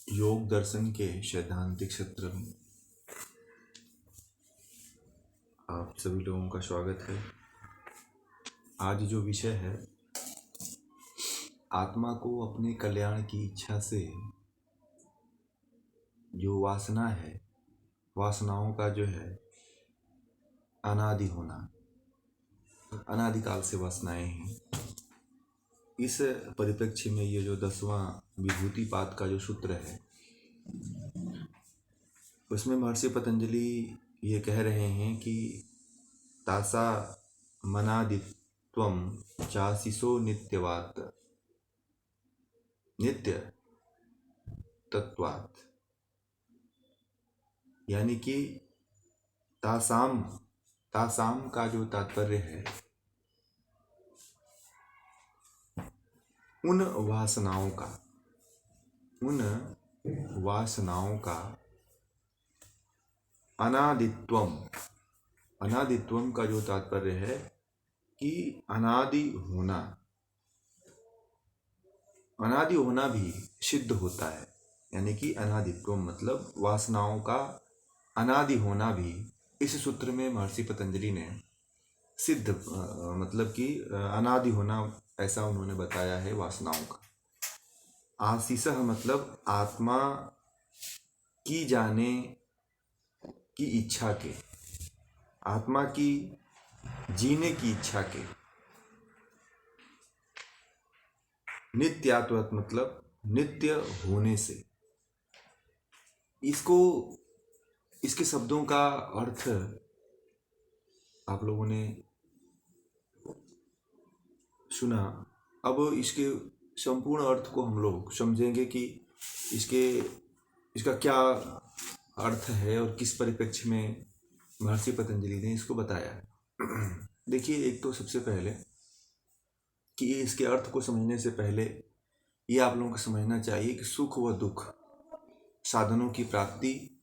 योग दर्शन के सैद्धांतिक सत्र में आप सभी लोगों का स्वागत है। आज जो विषय है, आत्मा को अपने कल्याण की इच्छा से जो वासना है, वासनाओं का जो है अनादि होना, अनादिकाल से वासनाएं हैं। इस परिप्रेक्ष्य में ये जो 10वां विभूतिपाद का जो सूत्र है, उसमें महर्षि पतंजलि ये कह रहे हैं कि तासा मनादित्वम चाशिषो नित्यवात नित्य तत्वात्, यानी कि तासाम तासाम का जो तात्पर्य है उन वासनाओं का अनादित्वम का जो तात्पर्य है कि अनादि होना भी सिद्ध होता है। यानी कि अनादित्वम मतलब वासनाओं का अनादि होना भी इस सूत्र में महर्षि पतंजलि ने सिद्ध मतलब कि अनादि होना ऐसा उन्होंने बताया है वासनाओं का। आशीषः मतलब आत्मा की जाने की इच्छा के, आत्मा की जीने की इच्छा के। नित्यात्वत मतलब नित्य होने से। इसके शब्दों का अर्थ आप लोगों ने सुना। अब इसके संपूर्ण अर्थ को हम लोग समझेंगे कि इसका क्या अर्थ है और किस परिप्रेक्ष्य में महर्षि पतंजलि ने इसको बताया। देखिए, एक तो सबसे पहले कि इसके अर्थ को समझने से पहले ये आप लोगों को समझना चाहिए कि सुख व दुख साधनों की प्राप्ति,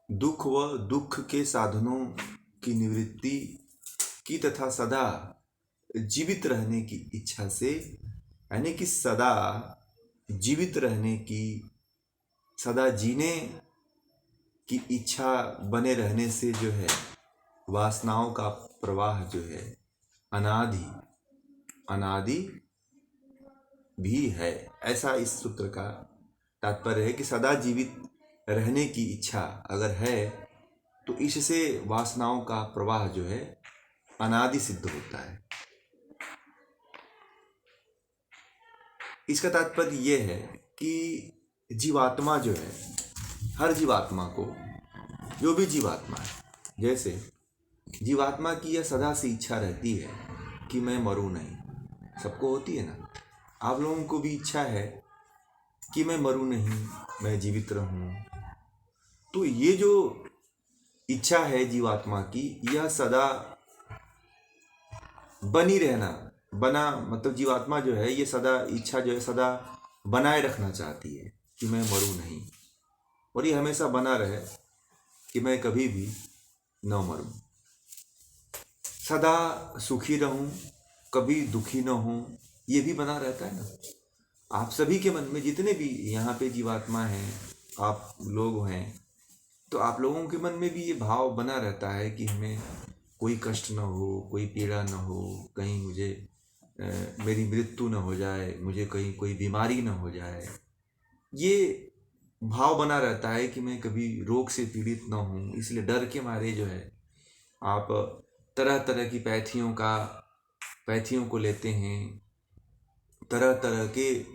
दुख व दुख के साधनों की निवृत्ति की तथा सदा जीवित रहने की इच्छा से, यानी कि सदा जीवित रहने की, सदा जीने की इच्छा बने रहने से जो है वासनाओं का प्रवाह जो है अनादि भी है। ऐसा इस सूत्र का तात्पर्य है कि सदा जीवित रहने की इच्छा अगर है तो इससे वासनाओं का प्रवाह जो है अनादि सिद्ध होता है। इसका तात्पर्य यह है कि जीवात्मा जो है, हर जीवात्मा को, जो भी जीवात्मा है, जैसे जीवात्मा की यह सदा से इच्छा रहती है कि मैं मरूं नहीं। सबको होती है ना। आप लोगों को भी इच्छा है कि मैं मरूं नहीं, मैं जीवित रहूं। तो ये जो इच्छा है जीवात्मा की, यह सदा बनी रहना, बना मतलब जीवात्मा जो है ये सदा इच्छा जो है सदा बनाए रखना चाहती है कि मैं मरूं नहीं, और ये हमेशा बना रहे कि मैं कभी भी न मरूं, सदा सुखी रहूं, कभी दुखी न हूं। ये भी बना रहता है ना। आप सभी के मन में, जितने भी यहाँ पे जीवात्मा हैं, आप लोग हैं, तो आप लोगों के मन में भी ये भाव बना रहता है कि हमें कोई कष्ट न हो, कोई पीड़ा न हो, कहीं मुझे मेरी मृत्यु न हो जाए, मुझे कहीं कोई बीमारी न हो जाए। ये भाव बना रहता है कि मैं कभी रोग से पीड़ित न हूँ। इसलिए डर के मारे जो है आप तरह तरह की पैथियों को लेते हैं, तरह तरह के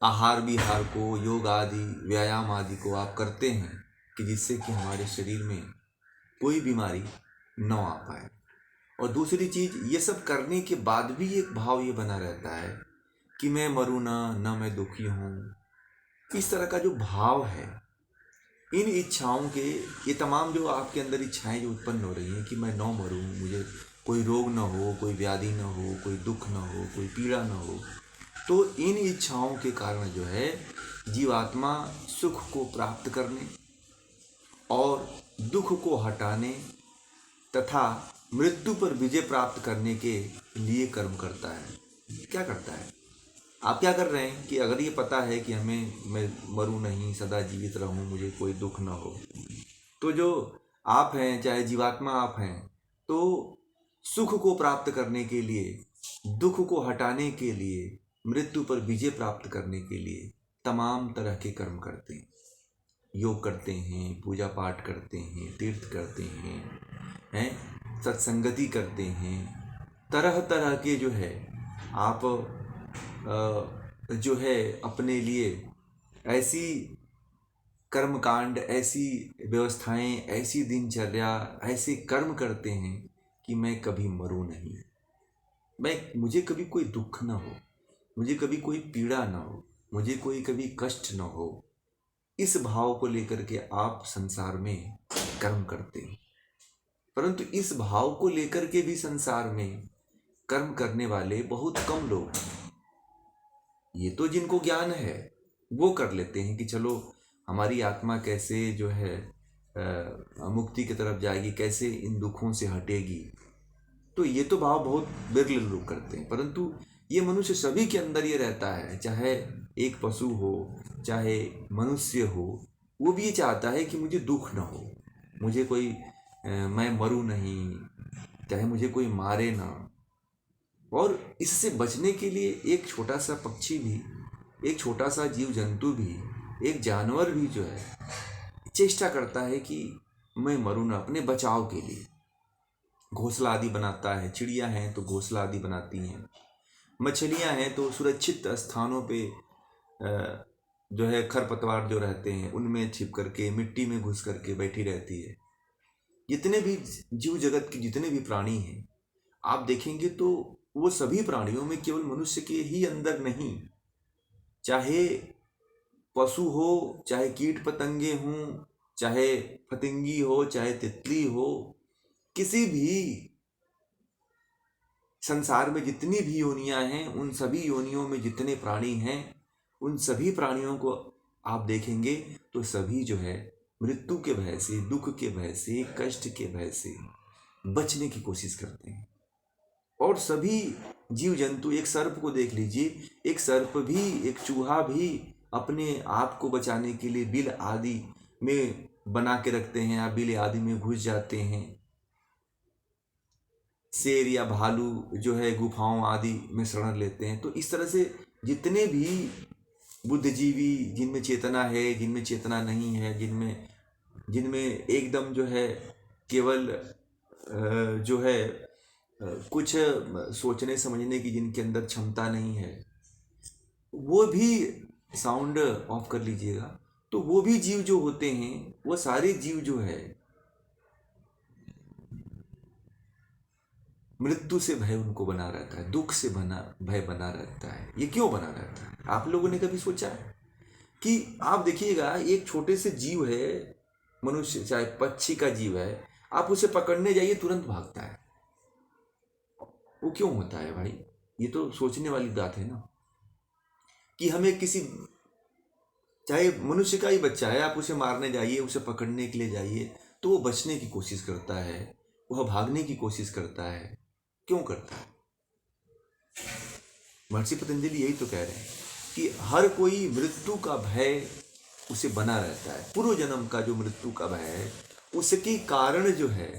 आहार विहार को, योग आदि, व्यायाम आदि को आप करते हैं कि जिससे कि हमारे शरीर में कोई बीमारी न आ पाए। और दूसरी चीज, ये सब करने के बाद भी एक भाव ये बना रहता है कि मैं मरूं ना मैं दुखी हूं। इस तरह का जो भाव है, इन इच्छाओं के, ये तमाम जो आपके अंदर इच्छाएं जो उत्पन्न हो रही हैं कि मैं न मरूं, मुझे कोई रोग न हो, कोई व्याधि न हो, कोई दुख न हो, कोई पीड़ा न हो, तो इन इच्छाओं के कारण जो है जीवात्मा सुख को प्राप्त करने और दुख को हटाने तथा मृत्यु पर विजय प्राप्त करने के लिए कर्म करता है। क्या करता है? आप क्या कर रहे हैं कि अगर ये पता है कि मैं मरूं नहीं, सदा जीवित रहूं, मुझे कोई दुख ना हो, तो जो आप हैं, चाहे जीवात्मा आप हैं, तो सुख को प्राप्त करने के लिए, दुख को हटाने के लिए, मृत्यु पर विजय प्राप्त करने के लिए तमाम तरह के कर्म करते हैं। योग करते हैं, पूजा पाठ करते हैं, तीर्थ करते हैं, सत्संगति करते हैं, तरह तरह के जो है आप जो है अपने लिए ऐसी कर्मकांड, ऐसी व्यवस्थाएं, ऐसी दिनचर्या, ऐसे कर्म करते हैं कि मैं कभी मरूं नहीं, मुझे कभी कोई दुख ना हो, मुझे कभी कोई पीड़ा ना हो, मुझे कोई कभी कष्ट ना हो। इस भाव को लेकर के आप संसार में कर्म करते हैं। परंतु इस भाव को लेकर के भी संसार में कर्म करने वाले बहुत कम लोग हैं। ये तो जिनको ज्ञान है वो कर लेते हैं कि चलो हमारी आत्मा कैसे जो है मुक्ति की तरफ जाएगी, कैसे इन दुखों से हटेगी। तो ये तो भाव बहुत बिरले लोग करते हैं। परंतु ये मनुष्य सभी के अंदर ये रहता है, चाहे एक पशु हो, चाहे मनुष्य हो, वो भी ये चाहता है कि मुझे दुख ना हो, मुझे कोई मैं मरूं नहीं, चाहे मुझे कोई मारे ना। और इससे बचने के लिए एक छोटा सा पक्षी भी, एक छोटा सा जीव जंतु भी, एक जानवर भी जो है चेष्टा करता है कि मैं मरूं ना, अपने बचाव के लिए घोंसला आदि बनाता है। चिड़िया हैं तो घोंसला आदि बनाती हैं, मछलियां हैं तो सुरक्षित स्थानों पे जो है खरपतवार जो रहते हैं उनमें छिप करके, मिट्टी में घुस करके बैठी रहती है। जितने भी जीव जगत के जितने भी प्राणी हैं आप देखेंगे तो वो सभी प्राणियों में केवल मनुष्य के ही अंदर नहीं, चाहे पशु हो, चाहे कीट पतंगे हों, चाहे फतिंगी हो, चाहे तितली हो, किसी भी संसार में जितनी भी योनियां हैं, उन सभी योनियों में जितने प्राणी हैं, उन सभी प्राणियों को आप देखेंगे तो सभी जो है मृत्यु के भय से, दुख के भय से, कष्ट के भय से बचने की कोशिश करते हैं। और सभी जीव जंतु, एक सर्प को देख लीजिए, एक सर्प भी, एक चूहा भी अपने आप को बचाने के लिए बिल आदि में बना के रखते हैं या बिल आदि में घुस जाते हैं। शेर या भालू जो है गुफाओं आदि में शरण लेते हैं। तो इस तरह से जितने भी बुद्धिजीवी, जिनमें चेतना है, जिनमें चेतना नहीं है, जिनमें एकदम जो है केवल जो है कुछ सोचने समझने की जिनके अंदर क्षमता नहीं है, वो भी, साउंड ऑफ कर लीजिएगा, तो वो भी जीव जो होते हैं, वो सारे जीव जो है मृत्यु से भय उनको बना रहता है, दुख से भय बना रहता है। ये क्यों बना रहता है? आप लोगों ने कभी सोचा है कि आप देखिएगा एक छोटे से जीव है, मनुष्य चाहे पक्षी का जीव है, आप उसे पकड़ने जाइए तुरंत भागता है। वो क्यों होता है भाई? ये तो सोचने वाली बात है ना, कि हमें किसी, चाहे मनुष्य का ही बच्चा है, आप उसे मारने जाइए, उसे पकड़ने के लिए जाइए, तो वो बचने की कोशिश करता है, वह भागने की कोशिश करता है। क्यों करता है? महर्षि पतंजलि यही तो कह रहे हैं कि हर कोई मृत्यु का भय उसे बना रहता है। पूर्व जन्म का जो मृत्यु का भय है, उसके कारण जो है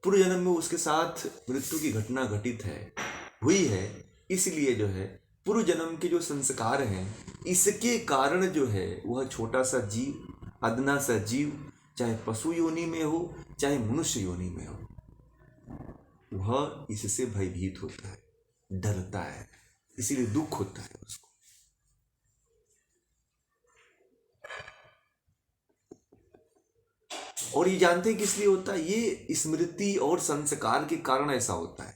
पूर्व जन्म में उसके साथ मृत्यु की घटना घटित हुई है, इसलिए जो है पूर्व जन्म के जो संस्कार हैं, इसके कारण जो है वह छोटा सा जीव, अदना सा जीव, चाहे पशु योनि में हो, चाहे मनुष्य योनि में हो, वह इससे भयभीत होता है, डरता है, इसीलिए दुख होता है उसको। और ये जानते हैं किस लिए होता है? ये स्मृति और संस्कार के कारण ऐसा होता है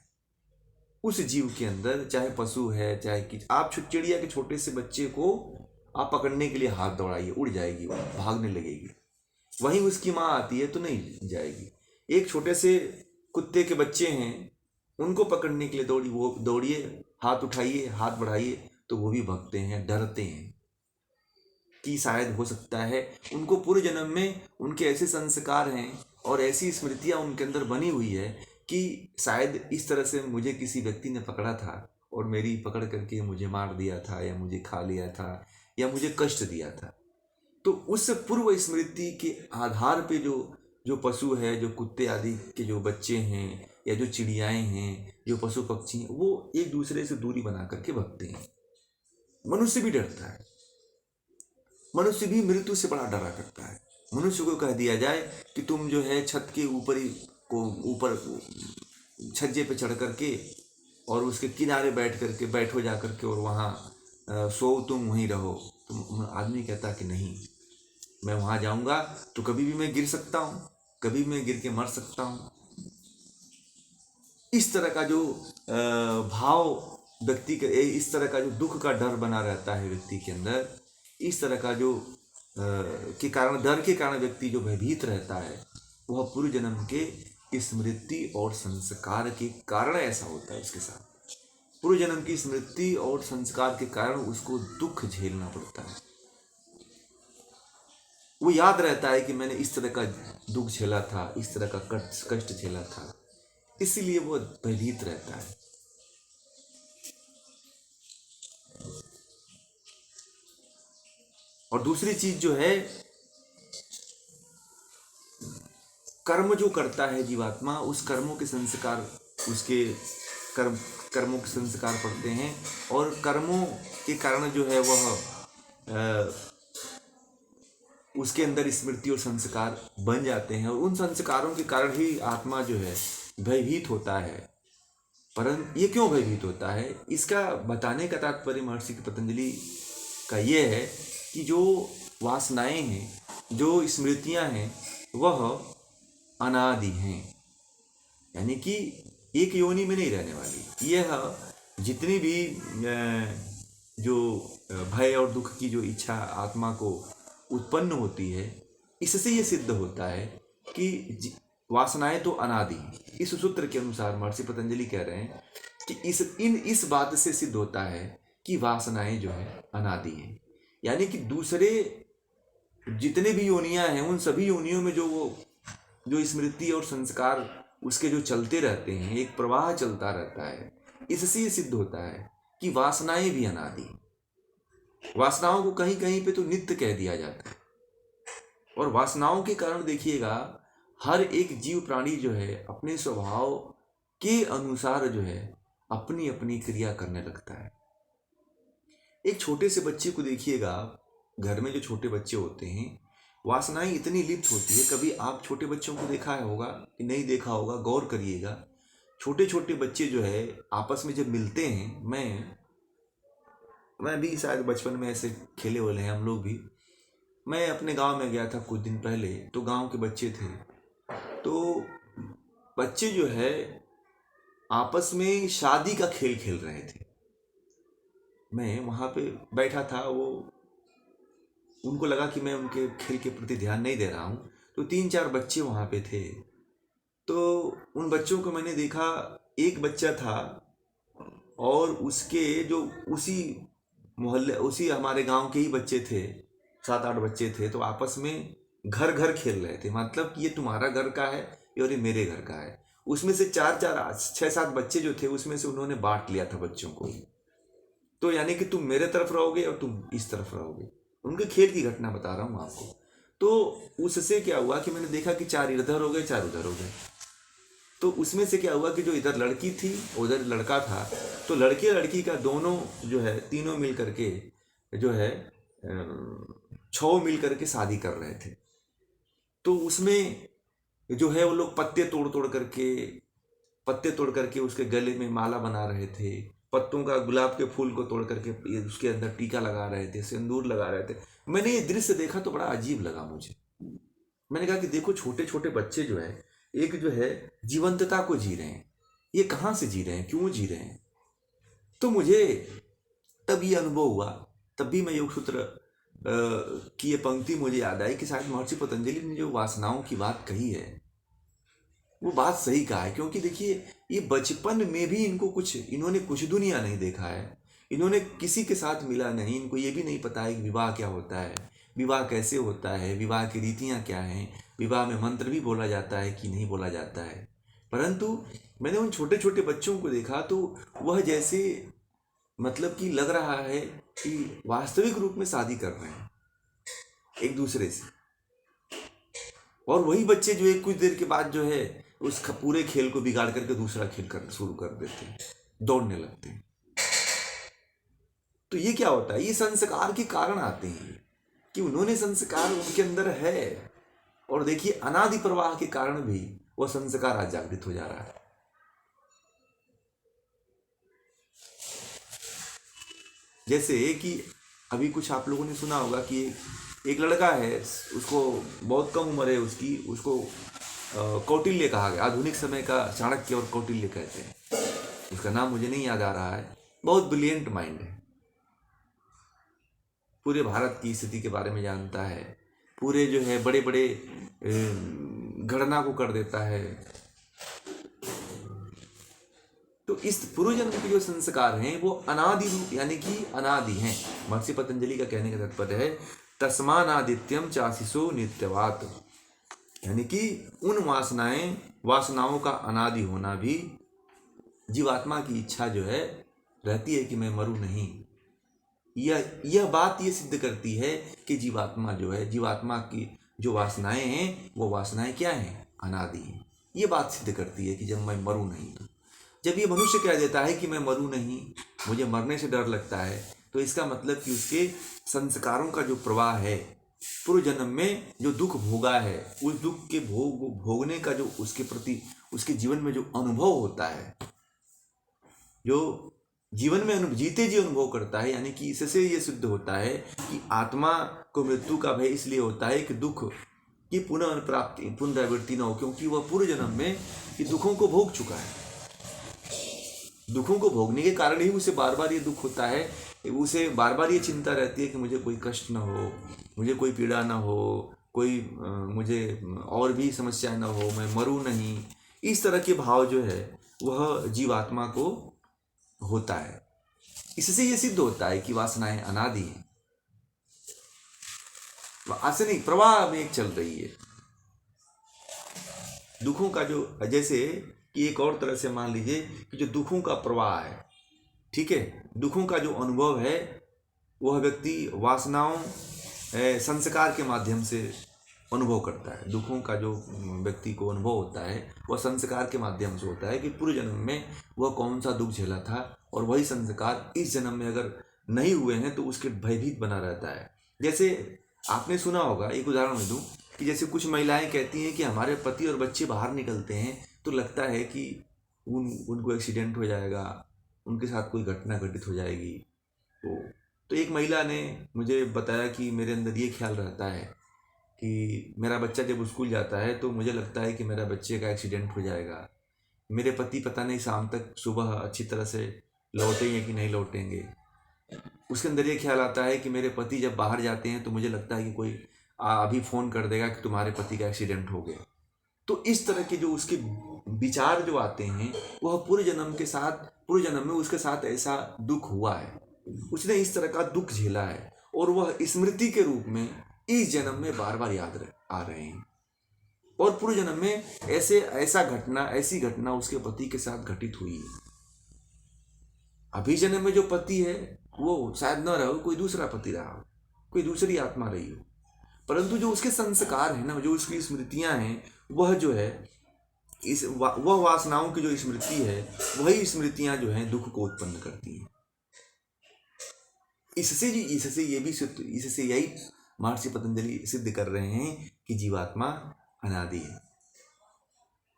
उस जीव के अंदर, चाहे पशु है, चाहे कि आप चिड़िया के छोटे से बच्चे को आप पकड़ने के लिए हाथ दौड़ाइए, उड़ जाएगी, वो भागने लगेगी। वहीं उसकी माँ आती है तो नहीं जाएगी। एक छोटे से कुत्ते के बच्चे हैं, उनको पकड़ने के लिए दौड़िए, हाथ उठाइए, हाथ बढ़ाइए, तो वो भी भगते हैं, डरते हैं कि शायद हो सकता है उनको पूर्व जन्म में उनके ऐसे संस्कार हैं और ऐसी स्मृतियां उनके अंदर बनी हुई है कि शायद इस तरह से मुझे किसी व्यक्ति ने पकड़ा था और मेरी पकड़ करके मुझे मार दिया था या मुझे खा लिया था या मुझे कष्ट दिया था। तो उस पूर्व स्मृति के आधार पे जो जो पशु है, जो कुत्ते आदि के जो बच्चे हैं या जो चिड़ियाएं हैं, जो पशु पक्षी हैं, वो एक दूसरे से दूरी बना करके भगते हैं। मनुष्य भी डरता है, मनुष्य भी मृत्यु से बड़ा डरा करता है। मनुष्य को कह दिया जाए कि तुम जो है छत के ऊपर छज्जे पे चढ़ करके और उसके किनारे बैठो जा करके और वहाँ सो, तुम वहीं रहो, तुम आदमी कहता कि नहीं, मैं वहाँ जाऊँगा तो कभी भी मैं गिर सकता हूँ, कभी मैं गिर के मर सकता हूँ। इस तरह का जो भाव व्यक्ति के, इस तरह का जो दुख का डर बना रहता है व्यक्ति के अंदर, इस तरह का जो के कारण, डर के कारण व्यक्ति जो भयभीत रहता है, वह पूर्व जन्म के स्मृति और संस्कार के कारण ऐसा होता है। उसके साथ पूर्व जन्म की स्मृति और संस्कार के कारण उसको दुख झेलना पड़ता है। वो याद रहता है कि मैंने इस तरह का दुख झेला था, इस तरह का कष्ट झेला था, इसीलिए वो भयभीत रहता है। और दूसरी चीज जो है, कर्म जो करता है जीवात्मा, उस कर्मों के संस्कार, उसके कर्मों के संस्कार पड़ते हैं और कर्मों के कारण जो है वह उसके अंदर स्मृति और संस्कार बन जाते हैं और उन संस्कारों के कारण ही आत्मा जो है भयभीत होता है। परंतु ये क्यों भयभीत होता है, इसका बताने का तात्पर्य महर्षि पतंजलि का ये है कि जो वासनाएं हैं, जो स्मृतियां हैं, वह अनादि हैं, यानी कि एक योनि में नहीं रहने वाली। यह जितनी भी जो भय और दुख की जो इच्छा आत्मा को उत्पन्न होती है, इससे ये सिद्ध होता है कि वासनाएं तो अनादि हैं। इस सूत्र के अनुसार महर्षि पतंजलि कह रहे हैं कि इस बात से सिद्ध होता है कि वासनाएं जो है अनादि हैं, यानी कि दूसरे जितने भी योनियां हैं, उन सभी योनियों में जो स्मृति और संस्कार उसके जो चलते रहते हैं, एक प्रवाह चलता रहता है। इससे ये सिद्ध होता है कि वासनाएं भी अनादि। वासनाओं को कहीं कहीं पे तो नित्य कह दिया जाता है और वासनाओं के कारण देखिएगा हर एक जीव प्राणी जो है अपने स्वभाव के अनुसार जो है अपनी अपनी क्रिया करने लगता है। एक छोटे से बच्चे को देखिएगा, घर में जो छोटे बच्चे होते हैं, वासनाएं इतनी लिप्त होती है। कभी आप छोटे बच्चों को देखा होगा कि नहीं देखा होगा, गौर करिएगा। छोटे छोटे बच्चे जो है आपस में जब मिलते हैं, मैं भी शायद बचपन में ऐसे खेले वाले हैं हम लोग भी। मैं अपने गांव में गया था कुछ दिन पहले, तो गांव के बच्चे थे, तो बच्चे जो है आपस में शादी का खेल खेल रहे थे। मैं वहां पे बैठा था, वो उनको लगा कि मैं उनके खेल के प्रति ध्यान नहीं दे रहा हूँ, तो 3-4 बच्चे वहाँ पे थे। तो उन बच्चों को मैंने देखा, एक बच्चा था और उसके जो उसी मोहल्ले, उसी हमारे गांव के ही बच्चे थे, 7-8 बच्चे थे, तो आपस में घर घर खेल रहे थे। मतलब कि ये तुम्हारा घर का है और ये मेरे घर का है। उसमें से 6-7 बच्चे जो थे, उसमें से उन्होंने बांट लिया था बच्चों को। तो यानी कि तुम मेरे तरफ रहोगे और तुम इस तरफ रहोगे। उनके खेल की घटना बता रहा हूँ आपको। तो उससे क्या हुआ कि मैंने देखा कि 4 इधर हो गए, 4 उधर हो गए। तो उसमें से क्या हुआ कि जो इधर लड़की थी, उधर लड़का था, तो लड़के लड़की का दोनों जो है, तीनों मिल करके जो है 6 मिल करके शादी कर रहे थे। तो उसमें जो है वो लोग पत्ते तोड़ करके उसके गले में माला बना रहे थे, पत्तों का, गुलाब के फूल को तोड़ करके उसके अंदर टीका लगा रहे थे, सिंदूर लगा रहे थे। मैंने ये दृश्य देखा तो बड़ा अजीब लगा मुझे। मैंने कहा कि देखो, छोटे छोटे बच्चे जो है, एक जो है जीवंतता को जी रहे हैं, ये कहाँ से जी रहे हैं, क्यों जी रहे हैं। तो मुझे तब ये अनुभव हुआ, तब भी मैं योग सूत्र की ये पंक्ति मुझे याद आई कि शायद महर्षि पतंजलि ने जो वासनाओं की बात कही है, वो बात सही कहा है। क्योंकि देखिए, ये बचपन में भी इन्होंने कुछ दुनिया नहीं देखा है, इन्होंने किसी के साथ मिला नहीं, इनको ये भी नहीं पता है कि विवाह क्या होता है, विवाह कैसे होता है, विवाह की रीतियाँ क्या हैं, विवाह में मंत्र भी बोला जाता है कि नहीं बोला जाता है। परंतु मैंने उन छोटे छोटे बच्चों को देखा तो वह जैसे मतलब कि लग रहा है कि वास्तविक रूप में शादी कर रहे हैं एक दूसरे से, और वही बच्चे जो है कुछ देर के बाद जो है उस पूरे खेल को बिगाड़ करके दूसरा खेल करना शुरू कर देते हैं, दौड़ने लगते हैं। तो ये क्या होता है? ये संस्कार के कारण आते हैं कि उन्होंने संस्कार उनके अंदर है, और देखिए अनादि प्रवाह के कारण भी वह संस्कार आज जागृत हो जा रहा है। जैसे कि अभी कुछ आप लोगों ने सुना होगा कि एक लड़का है, उसको बहुत कम उम्र है उसकी, उसको कौटिल्य कहा गया, आधुनिक समय का चाणक्य और कौटिल्य कहते हैं। उसका नाम मुझे नहीं याद आ रहा है। बहुत ब्रिलियंट माइंड है, पूरे भारत की स्थिति के बारे में जानता है, पूरे जो है बड़े बड़े गणना को कर देता है। तो इस पूर्व जन्म के जो संस्कार हैं वो अनादि रूप यानी कि अनादि हैं। महर्षि पतंजलि का कहने का तात्पर्य है तस्मानादित्यम चाशिषो नित्यवात, यानी कि उन वासनाओं का अनादि होना भी जीवात्मा की इच्छा जो है रहती है कि मैं मरूं नहीं। यह बात ये सिद्ध करती है कि जीवात्मा जो है, जीवात्मा की जो वासनाएं हैं वो वासनाएं क्या हैं? अनादि हैं। ये बात सिद्ध करती है कि जब मैं मरूं नहीं, तो जब ये मनुष्य कह देता है कि मैं मरूं नहीं, मुझे मरने से डर लगता है, तो इसका मतलब कि उसके संस्कारों का जो प्रवाह है, पूर्व जन्म में जो दुख भोगा है, उस दुख के भोगने का जो उसके प्रति उसके जीवन में जो अनुभव होता है, जो जीवन में जीते जी अनुभव करता है, यानी कि इससे ये सिद्ध होता है कि आत्मा को मृत्यु का भय इसलिए होता है कि दुख की पुनरावृत्ति न हो, क्योंकि वह पूर्व जन्म में कि दुखों को भोग चुका है। दुखों को भोगने के कारण ही उसे बार बार ये दुख होता है, उसे बार बार ये चिंता रहती है कि मुझे कोई कष्ट ना हो, मुझे कोई पीड़ा ना हो, कोई मुझे और भी समस्या ना हो, मैं मरूं नहीं। इस तरह के भाव जो है वह जीवात्मा को होता है। इससे ये सिद्ध होता है कि वासनाएं अनादि हैं, ऐसे नहीं प्रवाह में एक चल रही है दुखों का। जो जैसे कि एक और तरह से मान लीजिए कि जो दुखों का प्रवाह है, ठीक है, दुखों का जो अनुभव है वह व्यक्ति वासनाओं संस्कार के माध्यम से अनुभव करता है। दुखों का जो व्यक्ति को अनुभव होता है वह संस्कार के माध्यम से होता है कि पूर्व जन्म में वह कौन सा दुख झेला था, और वही संस्कार इस जन्म में अगर नहीं हुए हैं तो उसके भयभीत बना रहता है। जैसे आपने सुना होगा, एक उदाहरण मैं दूं कि जैसे कुछ महिलाएं कहती हैं कि हमारे पति और बच्चे बाहर निकलते हैं तो लगता है कि उनको एक्सीडेंट हो जाएगा, उनके साथ कोई घटना घटित हो जाएगी। तो एक महिला ने मुझे बताया कि मेरे अंदर ये ख्याल रहता है कि मेरा बच्चा जब स्कूल जाता है तो मुझे लगता है कि मेरा बच्चे का एक्सीडेंट हो जाएगा, मेरे पति पता नहीं शाम तक सुबह अच्छी तरह से लौटेंगे कि नहीं लौटेंगे। उसके अंदर ये ख्याल आता है कि मेरे पति जब बाहर जाते हैं तो मुझे लगता है कि कोई अभी फ़ोन कर देगा कि तुम्हारे पति का एक्सीडेंट हो गया। तो इस तरह के जो उसके विचार जो आते हैं वह पूर्व जन्म में उसके साथ ऐसा दुख हुआ है, उसने इस तरह का दुख झेला है, और वह स्मृति के रूप में इस जन्म में बार बार याद आ रहे हैं। और पूर्व जन्म में ऐसी घटना उसके पति के साथ घटित हुई है। अभी जन्म में जो पति है वो शायद न रहो, कोई दूसरा पति रहा हो, कोई दूसरी आत्मा रही हो, परंतु जो उसके संस्कार है ना, जो उसकी स्मृतियां हैं, वह जो है वह वासनाओं की जो स्मृति है, वही स्मृतियां जो हैं दुख को उत्पन्न करती हैं। इससे यही महर्षि पतंजलि सिद्ध कर रहे हैं कि जीवात्मा अनादि है।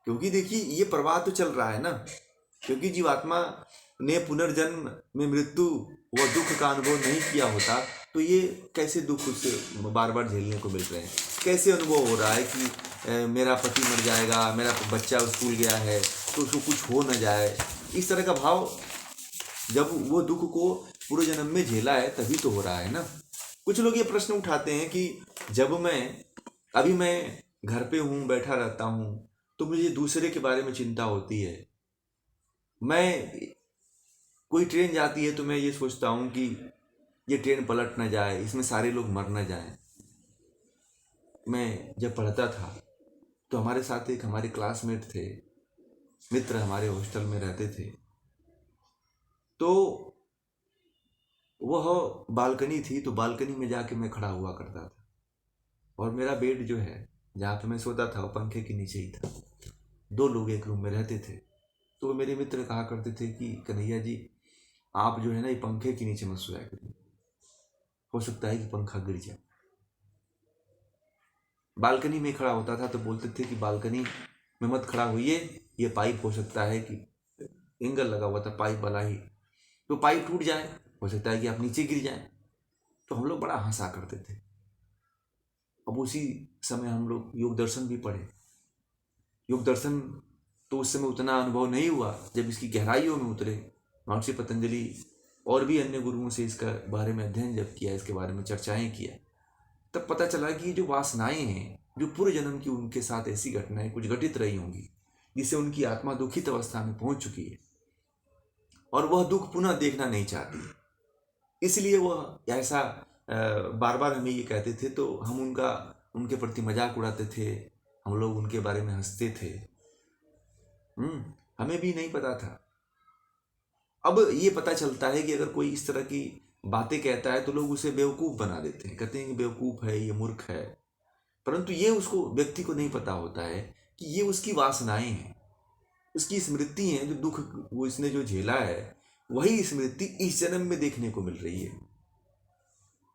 क्योंकि देखिए ये प्रवाह तो चल रहा है ना, क्योंकि जीवात्मा ने पुनर्जन्म में मृत्यु व दुख का अनुभव नहीं किया होता तो ये कैसे दुख उससे बार बार झेलने को मिल रहे हैं, कैसे अनुभव हो रहा है कि मेरा पति मर जाएगा, मेरा बच्चा स्कूल गया है तो उसको कुछ हो न जाए। इस तरह का भाव जब वो दुख को पूर्व जन्म में झेला है तभी तो हो रहा है ना। कुछ लोग ये प्रश्न उठाते हैं कि जब अभी मैं घर पे हूँ, बैठा रहता हूँ, तो मुझे दूसरे के बारे में चिंता होती है। कोई ट्रेन जाती है तो मैं ये सोचता हूँ कि ये ट्रेन पलट ना जाए, इसमें सारे लोग मर ना जाए। मैं जब पढ़ता था तो हमारे साथ एक हमारे क्लासमेट थे, मित्र हमारे हॉस्टल में रहते थे। तो वह बालकनी थी, तो बालकनी में जाके मैं खड़ा हुआ करता था, और मेरा बेड जो है जहाँ पे मैं सोता था वो पंखे के नीचे ही था। 2 लोग एक रूम में रहते थे। तो मेरे मित्र कहा करते थे कि कन्हैया जी, आप जो है ना ये पंखे के नीचे मत सोया करिए, हो सकता है कि पंखा गिर जाए। बालकनी में खड़ा होता था तो बोलते थे कि बालकनी में मत खड़ा होइए, ये पाइप हो सकता है कि एंगल लगा हुआ था पाइप वाला ही, तो पाइप टूट जाए, हो सकता है कि आप नीचे गिर जाए। तो हम लोग बड़ा हंसा करते थे। अब उसी समय हम लोग योग दर्शन भी पढ़े। योग दर्शन तो उस समय उतना अनुभव नहीं हुआ, जब इसकी गहराइयों में उतरे, महर्षि पतंजलि और भी अन्य गुरुओं से इसका बारे में अध्ययन जब किया, इसके बारे में चर्चाएं किया, तब पता चला कि ये जो वासनाएं हैं, जो पूर्व जन्म की उनके साथ ऐसी घटनाएं कुछ घटित रही होंगी जिससे उनकी आत्मा दुखित अवस्था में पहुंच चुकी है, और वह दुख पुनः देखना नहीं चाहती, इसलिए वह ऐसा बार बार हमें ये कहते थे। तो हम उनके प्रति मजाक उड़ाते थे, हम लोग उनके बारे में हंसते थे। हमें भी नहीं पता था। अब ये पता चलता है कि अगर कोई इस तरह की बातें कहता है तो लोग उसे बेवकूफ़ बना देते हैं, कहते हैं कि बेवकूफ़ है, ये मूर्ख है। परंतु ये उसको व्यक्ति को नहीं पता होता है कि ये उसकी वासनाएं हैं, उसकी स्मृति हैं, जो दुख वो इसने जो झेला है, वही स्मृति इस जन्म में देखने को मिल रही है।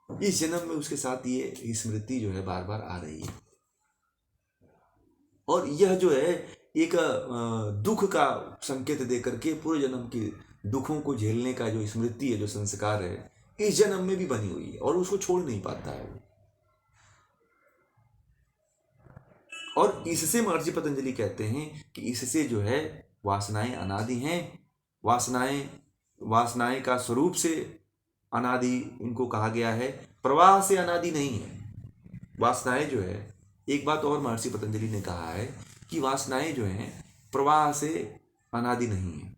इस जन्म में उसके साथ ये स्मृति जो है बार बार आ रही है, और यह जो है एक दुख का संकेत दे करके पूर्व जन्म के दुखों को झेलने का जो स्मृति है, जो संस्कार है, इस जन्म में भी बनी हुई है, और उसको छोड़ नहीं पाता है वो। और इससे महर्षि पतंजलि कहते हैं कि इससे जो है वासनाएं अनादि हैं। वासनाएं वासनाएं का स्वरूप से अनादि इनको कहा गया है, प्रवाह से अनादि नहीं है। वासनाएं जो है, एक बात और महर्षि पतंजलि ने कहा है कि वासनाएं जो हैं प्रवाह से अनादि नहीं है,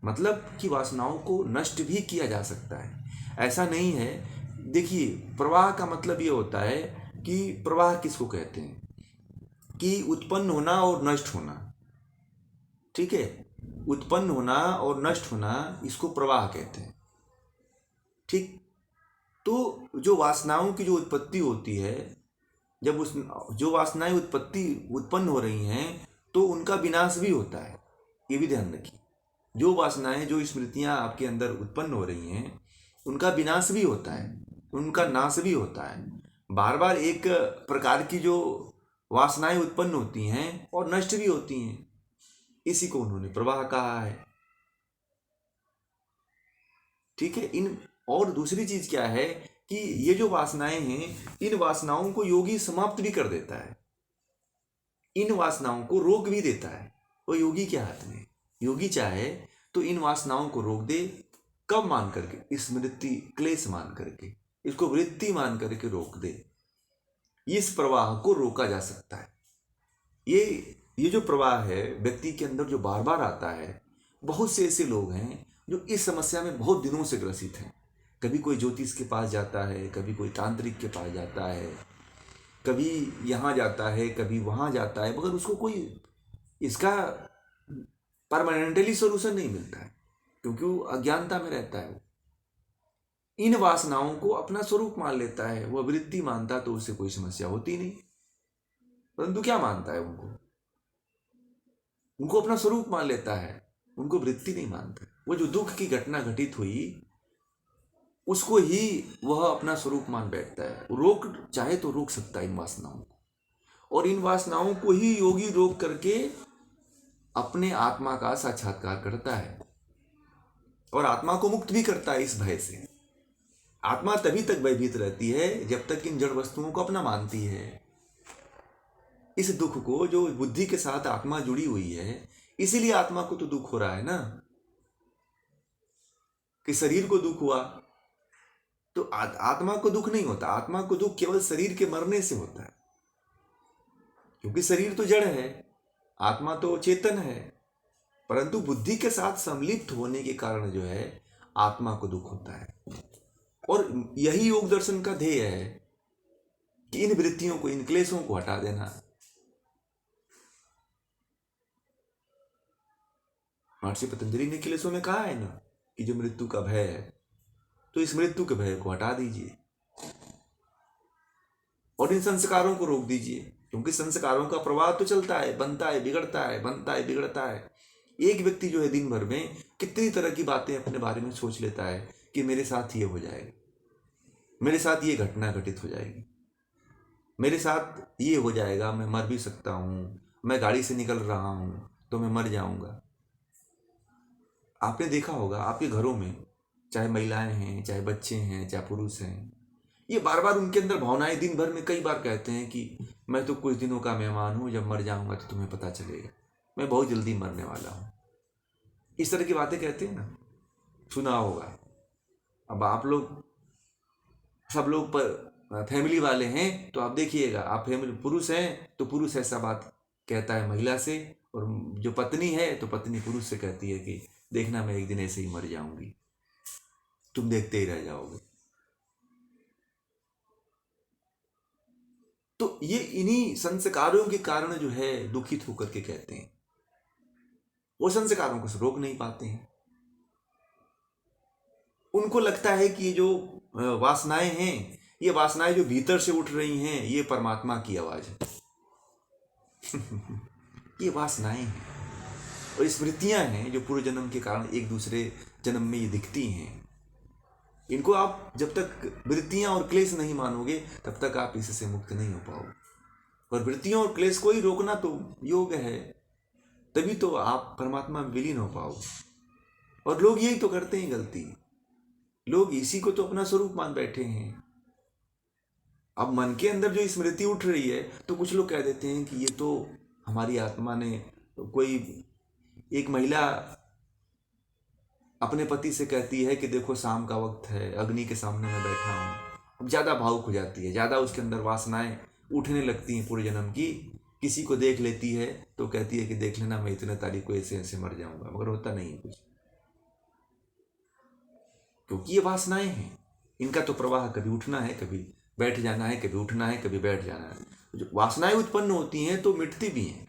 मतलब कि वासनाओं को नष्ट भी किया जा सकता है, ऐसा नहीं है। देखिए, प्रवाह का मतलब ये होता है कि प्रवाह किसको कहते हैं कि उत्पन्न होना और नष्ट होना, ठीक है, उत्पन्न होना और नष्ट होना, इसको प्रवाह कहते हैं, ठीक। तो जो वासनाओं की जो उत्पत्ति होती है, जब उस जो वासनाएं उत्पन्न हो रही हैं तो उनका विनाश भी होता है, ये भी ध्यान रखिए। जो वासनाएं, जो स्मृतियां आपके अंदर उत्पन्न हो रही हैं, उनका विनाश भी होता है, उनका नाश भी होता है। बार बार एक प्रकार की जो वासनाएं उत्पन्न होती हैं और नष्ट भी होती हैं, इसी को उन्होंने प्रवाह कहा है, ठीक है। इन और दूसरी चीज क्या है कि ये जो वासनाएं हैं, इन वासनाओं को योगी समाप्त भी कर देता है, इन वासनाओं को रोक भी देता है। वो योगी के हाथ में, योगी चाहे तो इन वासनाओं को रोक दे। कब मान करके? स्मृति क्लेश मान करके, इसको वृत्ति मान करके रोक दे। इस प्रवाह को रोका जा सकता है। ये जो प्रवाह है व्यक्ति के अंदर जो बार बार आता है, बहुत से ऐसे लोग हैं जो इस समस्या में बहुत दिनों से ग्रसित हैं। कभी कोई ज्योतिष के पास जाता है, कभी कोई तांत्रिक के पास जाता है, कभी यहाँ जाता है, कभी वहाँ जाता है, मगर उसको कोई इसका परमानेंटली सोल्यूशन नहीं मिलता है, क्योंकि वो अज्ञानता में रहता है। वो इन वासनाओं को अपना स्वरूप मान लेता है, वह वृत्ति मानता तो उससे कोई समस्या होती नहीं, परंतु क्या मानता है? उनको अपना स्वरूप मान लेता है, उनको वृत्ति नहीं मानता। वो जो दुख की घटना घटित हुई, उसको ही वह अपना स्वरूप मान बैठता है। रोक चाहे तो रोक सकता है इन वासनाओं को, और इन वासनाओं को ही योगी रोक करके अपने आत्मा का साक्षात्कार करता है, और आत्मा को मुक्त भी करता है इस भय से। आत्मा तभी तक भयभीत रहती है जब तक इन जड़ वस्तुओं को अपना मानती है। इस दुख को, जो बुद्धि के साथ आत्मा जुड़ी हुई है, इसीलिए आत्मा को तो दुख हो रहा है ना, कि शरीर को दुख हुआ तो आत्मा को दुख नहीं होता। आत्मा को दुख केवल शरीर के मरने से होता है, क्योंकि शरीर तो जड़ है, आत्मा तो चेतन है, परंतु बुद्धि के साथ सम्मिलित होने के कारण जो है आत्मा को दुख होता है। और यही योग दर्शन का ध्येय है कि इन वृत्तियों को, इन क्लेशों को हटा देना। महर्षि पतंजलि ने क्लेशों में कहा है ना कि जो मृत्यु का भय है, तो इस मृत्यु के भय को हटा दीजिए और इन संस्कारों को रोक दीजिए, क्योंकि संस्कारों का प्रवाह तो चलता है, बनता है, बिगड़ता है, बनता है, बिगड़ता है। एक व्यक्ति जो है दिन भर में कितनी तरह की बातें अपने बारे में सोच लेता है कि मेरे साथ ये हो जाएगा, मेरे साथ ये घटना घटित हो जाएगी, मेरे साथ ये हो जाएगा, मैं मर भी सकता हूँ, मैं गाड़ी से निकल रहा हूँ तो मैं मर जाऊंगा। आपने देखा होगा आपके घरों में, चाहे महिलाएं हैं, चाहे बच्चे हैं, चाहे पुरुष हैं, ये बार बार उनके अंदर भावनाएं दिन भर में कई बार कहते हैं कि मैं तो कुछ दिनों का मेहमान हूं, जब मर जाऊंगा तो तुम्हें पता चलेगा, मैं बहुत जल्दी मरने वाला हूं। इस तरह की बातें कहते हैं ना, सुना होगा। अब आप लोग सब लोग पर फैमिली वाले हैं तो आप देखिएगा, आप फैमिली पुरुष हैं तो पुरुष ऐसा बात कहता है महिला से, और जो पत्नी है तो पत्नी पुरुष से कहती है कि देखना मैं एक दिन ऐसे ही मर जाऊंगी, तुम देखते ही रह जाओगे। तो ये इन्हीं संस्कारों के कारण जो है दुखित होकर के कहते हैं, वो संस्कारों को रोक नहीं पाते हैं। उनको लगता है कि ये जो वासनाएं हैं, ये वासनाएं जो भीतर से उठ रही हैं, ये परमात्मा की आवाज है। ये वासनाएं हैं और स्मृतियां हैं जो पूर्व जन्म के कारण एक दूसरे जन्म में ये दिखती हैं। इनको आप जब तक वृत्तियां और क्लेश नहीं मानोगे तब तक आप इससे मुक्त नहीं हो पाओगे। और वृत्तियों और क्लेश को ही रोकना तो योग है, तभी तो आप परमात्मा में विलीन हो पाओगे। और लोग यही तो करते हैं गलती, लोग इसी को तो अपना स्वरूप मान बैठे हैं। अब मन के अंदर जो स्मृति उठ रही है तो कुछ लोग कह देते हैं कि ये तो हमारी आत्मा ने, तो कोई एक महिला अपने पति से कहती है कि देखो शाम का वक्त है, अग्नि के सामने मैं बैठा हूँ। अब ज़्यादा भावुक हो जाती है, ज़्यादा उसके अंदर वासनाएं उठने लगती हैं पूर्व जन्म की। किसी को देख लेती है तो कहती है कि देख लेना मैं इतने तारीख को ऐसे ऐसे मर जाऊंगा, मगर होता नहीं है कुछ, क्योंकि ये वासनाएं हैं। इनका तो प्रवाह कभी उठना है, कभी बैठ जाना है, कभी उठना है, कभी बैठ जाना है। जो वासनाएं उत्पन्न होती हैं तो मिटती भी हैं।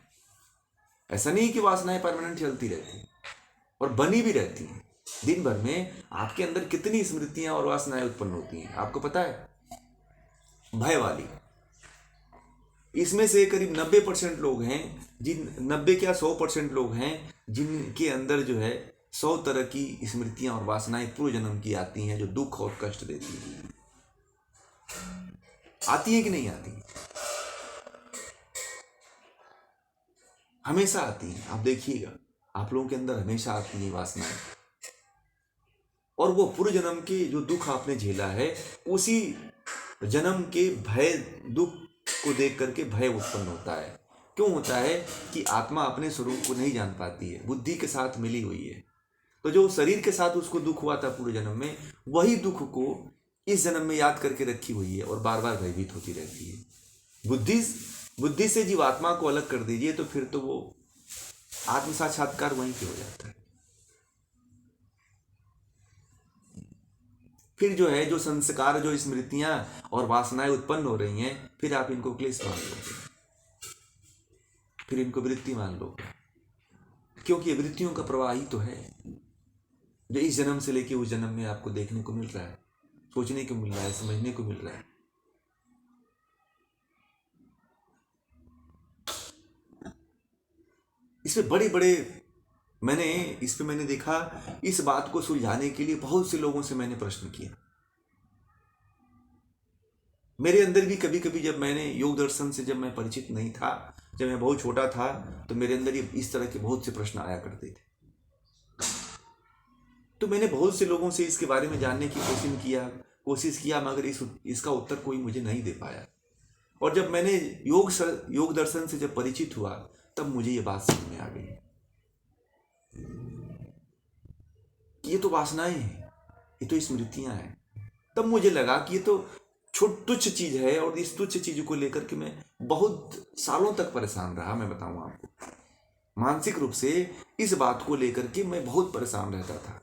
ऐसा नहीं कि वासनाएं परमानेंट चलती रहती और बनी भी रहती हैं। दिन भर में आपके अंदर कितनी स्मृतियां और वासनाएं उत्पन्न होती हैं आपको पता है? भय वाली, इसमें से करीब 90% लोग हैं, जिन 90 क्या 100% लोग हैं जिनके अंदर जो है 100 तरह की स्मृतियां और वासनाएं पूर्व जन्म की आती हैं, जो दुख और कष्ट देती हैं। आती है कि नहीं आती? हमेशा आती हैं। आप देखिएगा आप लोगों के अंदर हमेशा आती है वासनाएं, और वो पूर्व जन्म के जो दुख आपने झेला है, उसी जन्म के भय दुख को देख करके भय उत्पन्न होता है। क्यों होता है? कि आत्मा अपने स्वरूप को नहीं जान पाती है, बुद्धि के साथ मिली हुई है। तो जो शरीर के साथ उसको दुख हुआ था पूर्व जन्म में, वही दुख को इस जन्म में याद करके रखी हुई है और बार बार भयभीत होती रहती है। बुद्धि से जीव आत्मा को अलग कर दीजिए तो फिर तो वो आत्म साक्षात्कार वहीं पे हो जाता है। फिर जो है जो संस्कार, जो स्मृतियां और वासनाएं उत्पन्न हो रही हैं, फिर आप इनको क्लेश मान लोगे, फिर इनको वृत्ति मान लोगे, क्योंकि ये वृत्तियों का प्रवाह ही तो है जो इस जन्म से लेके उस जन्म में आपको देखने को मिल रहा है, सोचने को मिल रहा है, समझने को मिल रहा है। इसमें बड़े बड़े मैंने देखा, इस बात को सुलझाने के लिए बहुत से लोगों से मैंने प्रश्न किए। मेरे अंदर भी कभी कभी जब मैंने योग दर्शन से जब मैं परिचित नहीं था, जब मैं बहुत छोटा था, तो मेरे अंदर ये इस तरह के बहुत से प्रश्न आया करते थे। तो मैंने बहुत से लोगों से इसके बारे में जानने की कोशिश किया, मगर इसका उत्तर कोई मुझे नहीं दे पाया। और जब मैंने योग दर्शन से जब परिचित हुआ, तब मुझे ये बात समझ में आ गई, ये तो वासनाएं हैं, ये तो स्मृतियां हैं। तब मुझे लगा कि ये तो तुच्छ चीज है, और इस तुच्छ चीज को लेकर के मैं बहुत सालों तक परेशान रहा। मैं बताऊं आपको, मानसिक रूप से इस बात को लेकर के मैं बहुत परेशान रहता था।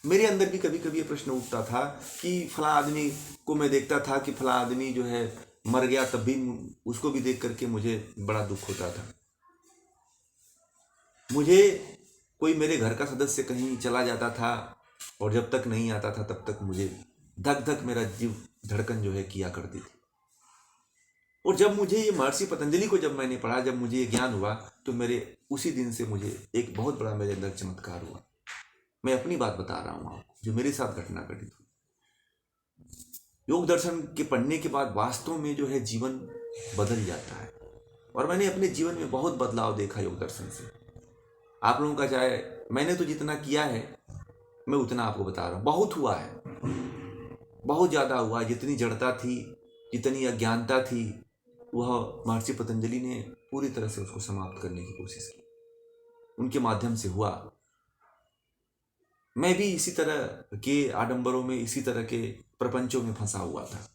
मेरे अंदर भी कभी कभी ये प्रश्न उठता था कि फला आदमी को मैं देखता था कि फला आदमी जो है मर गया, तब भी उसको भी देख करके मुझे बड़ा दुख होता था। मुझे कोई मेरे घर का सदस्य कहीं चला जाता था और जब तक नहीं आता था तब तक मुझे धक धक मेरा जीव धड़कन जो है किया करती थी। और जब मुझे ये महर्षि पतंजलि को जब मैंने पढ़ा, जब मुझे ये ज्ञान हुआ, तो मेरे उसी दिन से मुझे एक बहुत बड़ा मेरे अंदर चमत्कार हुआ। मैं अपनी बात बता रहा हूँ आपको, जो मेरे साथ घटना घटित हुई। योग दर्शन के पढ़ने के बाद वास्तव में जो है जीवन बदल जाता है। और मैंने अपने जीवन में बहुत बदलाव देखा योग दर्शन से। आप लोगों का चाहे, मैंने तो जितना किया है मैं उतना आपको बता रहा हूँ। बहुत हुआ है, बहुत ज़्यादा हुआ। जितनी जड़ता थी, जितनी अज्ञानता थी, वह महर्षि पतंजलि ने पूरी तरह से उसको समाप्त करने की कोशिश की। उनके माध्यम से हुआ। मैं भी इसी तरह के आडंबरों में, इसी तरह के प्रपंचों में फंसा हुआ था।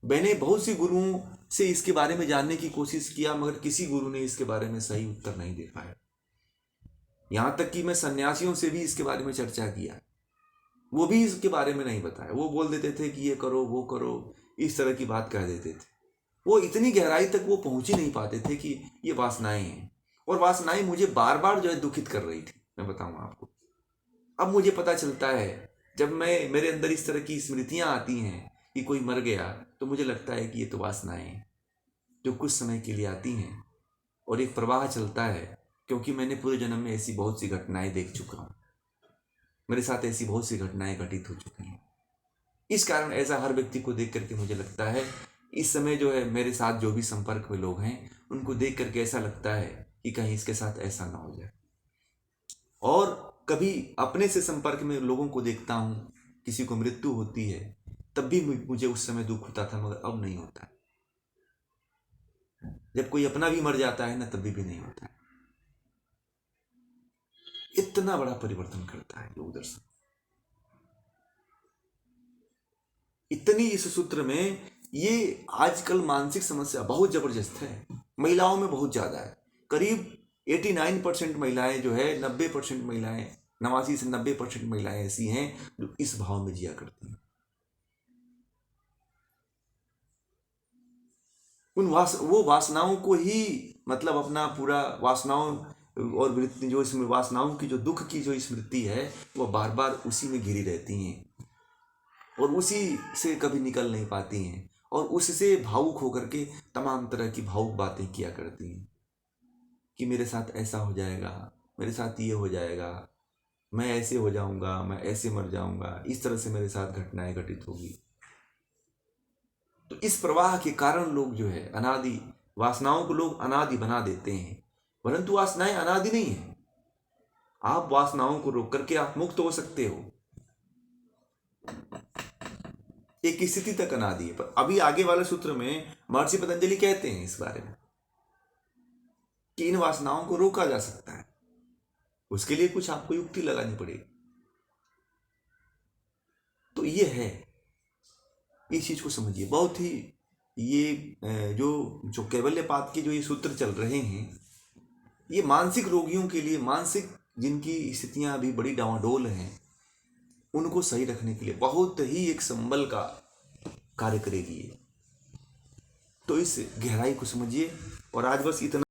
मैंने बहुत सी गुरुओं से इसके बारे में जानने की कोशिश किया, मगर किसी गुरु ने इसके बारे में सही उत्तर नहीं दे पाया। यहाँ तक कि मैं सन्यासियों से भी इसके बारे में चर्चा किया, वो भी इसके बारे में नहीं बताया। वो बोल देते थे कि ये करो, वो करो, इस तरह की बात कह देते थे। वो इतनी गहराई तक वो पहुंच ही नहीं पाते थे कि ये वासनाएं हैं। और वासनाएं मुझे बार बार जो है दुखित कर रही थी। मैं बताऊं आपको, अब मुझे पता चलता है, जब मेरे अंदर इस तरह की स्मृतियां आती हैं कि कोई मर गया, तो मुझे लगता है कि ये तो वासनाएं हैं जो कुछ समय के लिए आती हैं और एक प्रवाह चलता है। क्योंकि मैंने पूरे जन्म में ऐसी बहुत सी घटनाएं देख चुका हूं, मेरे साथ ऐसी बहुत सी घटनाएं घटित हो चुकी हैं। इस कारण ऐसा हर व्यक्ति को देख करके मुझे लगता है, इस समय जो है मेरे साथ जो भी संपर्क में लोग हैं, उनको देख करके ऐसा लगता है कि कहीं इसके साथ ऐसा ना हो जाए। और कभी अपने से संपर्क में लोगों को देखता हूं, किसी को मृत्यु होती है, तब भी मुझे उस समय दुख होता था, मगर अब नहीं होता है। जब कोई अपना भी मर जाता है ना, तब भी नहीं होता है। इतना बड़ा परिवर्तन करता है योग दर्शन। इतनी इस सूत्र में, ये आजकल मानसिक समस्या बहुत जबरदस्त है, महिलाओं में बहुत ज्यादा है। करीब 89% महिलाएं जो है, 90% महिलाएं, 89 से 90% महिलाएं ऐसी हैं जो इस भाव में जिया करती हैं। वो वासनाओं को ही, मतलब अपना पूरा वासनाओं और वृत्ति, जो इसमें वासनाओं की जो दुख की जो स्मृति है, वो बार बार उसी में घिरी रहती हैं और उसी से कभी निकल नहीं पाती हैं, और उससे भावुक होकर के तमाम तरह की भावुक बातें किया करती हैं कि मेरे साथ ऐसा हो जाएगा, मेरे साथ ये हो जाएगा, मैं ऐसे हो जाऊंगा, मैं ऐसे मर जाऊंगा, इस तरह से मेरे साथ घटनाएं घटित होगी। तो इस प्रवाह के कारण लोग जो है अनादि वासनाओं को लोग अनादि बना देते हैं, परंतु वासनाएं अनादि नहीं है। आप वासनाओं को रोक करके आप मुक्त हो सकते हो, एक स्थिति तक अनादि है। पर अभी आगे वाले सूत्र में महर्षि पतंजलि कहते हैं इस बारे में कि इन वासनाओं को रोका जा सकता है। उसके लिए कुछ आपको युक्ति लगानी पड़ेगी। तो ये है, इस चीज को समझिए। बहुत ही ये जो कैवल्यपाद के जो ये सूत्र चल रहे हैं, ये मानसिक रोगियों के लिए, मानसिक जिनकी स्थितियां अभी बड़ी डावाडोल हैं, उनको सही रखने के लिए बहुत ही एक संबल का कार्य करेगी। तो इस गहराई को समझिए। और आज बस इतना।